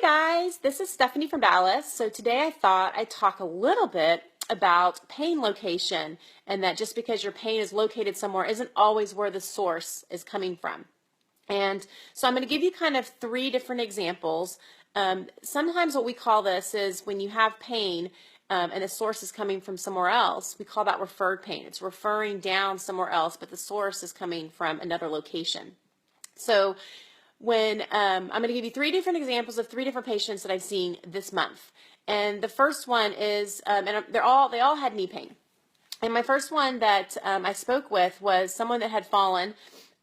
guys, this is Stephanie from Dallas. So today I thought I'd talk a little bit about pain location, and that just because your pain is located somewhere isn't always where the source is coming from. And so I'm going to give you kind of three different examples. Sometimes what we call this is when you have pain and the source is coming from somewhere else, we call that referred pain. It's referring down somewhere else, but the source is coming from another location. So when I'm going to give you three different examples of three different patients that I've seen this month. And the first one is, and they all had knee pain. And my first one that I spoke with was someone that had fallen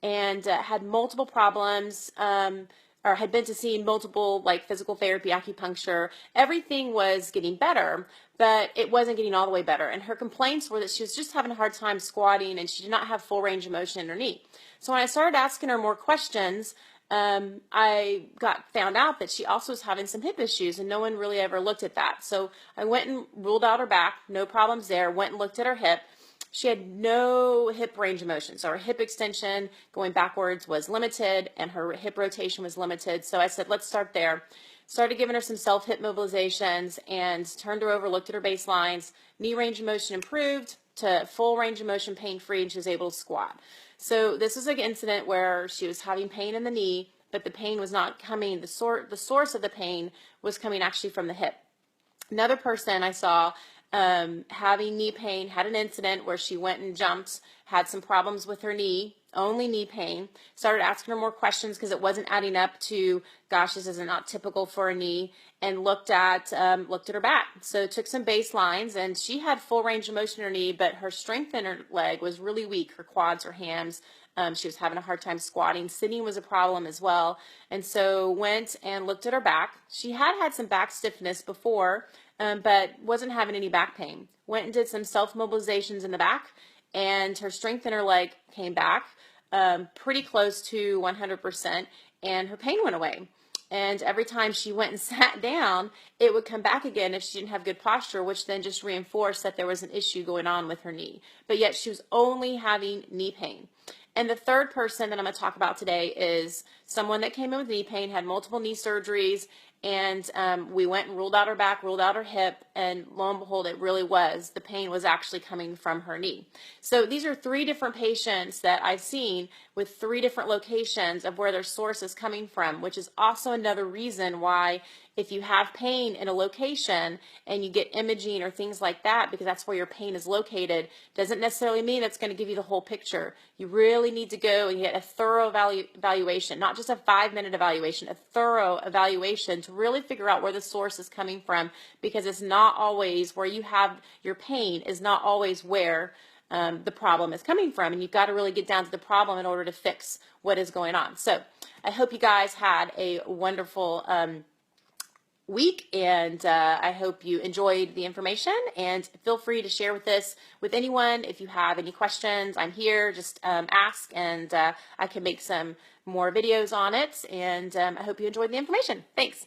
and had multiple problems, or had been to see multiple like physical therapy, acupuncture. Everything was getting better, but it wasn't getting all the way better. And her complaints were that she was just having a hard time squatting and she did not have full range of motion in her knee. So when I started asking her more questions, I found out that she also was having some hip issues, and no one really ever looked at that. So I went and ruled out her back, no problems there, went and looked at her hip. She had no hip range of motion. So her hip extension going backwards was limited and her hip rotation was limited. So I said, let's start there. Started giving her some self-hip mobilizations and turned her over, looked at her baselines. Knee range of motion improved to full range of motion, pain-free, and she was able to squat. So this was an incident where she was having pain in the knee, but the pain was not coming, the source of the pain was coming actually from the hip. Another person I saw having knee pain, had an incident where she went and jumped, had some problems with her knee, only knee pain, started asking her more questions because it wasn't adding up to, gosh, this is not typical for a knee, and looked at her back. So took some baselines, and she had full range of motion in her knee, but her strength in her leg was really weak, her quads, her hams. She was having a hard time squatting. Sitting was a problem as well. And so went and looked at her back. She had some back stiffness before, but wasn't having any back pain. Went and did some self-mobilizations in the back, and her strength in her leg came back pretty close to 100%, and her pain went away. And every time she went and sat down, it would come back again if she didn't have good posture, which then just reinforced that there was an issue going on with her knee. But yet she was only having knee pain. And the third person that I'm going to talk about today is someone that came in with knee pain, had multiple knee surgeries, and we went and ruled out her back, ruled out her hip, and lo and behold, it really was. The pain was actually coming from her knee. So these are three different patients that I've seen with three different locations of where their source is coming from, which is also another reason why if you have pain in a location and you get imaging or things like that, because that's where your pain is located, doesn't necessarily mean it's going to give you the whole picture. You really need to go and get a thorough evaluation, not just a 5-minute evaluation, a thorough evaluation to really figure out where the source is coming from, because it's not always where you have your pain is not always where the problem is coming from, and you've got to really get down to the problem in order to fix what is going on. So I hope you guys had a wonderful week, and I hope you enjoyed the information, and feel free to share this with anyone. If you have any questions, I'm here. Just ask, and I can make some more videos on it, and I hope you enjoyed the information. Thanks.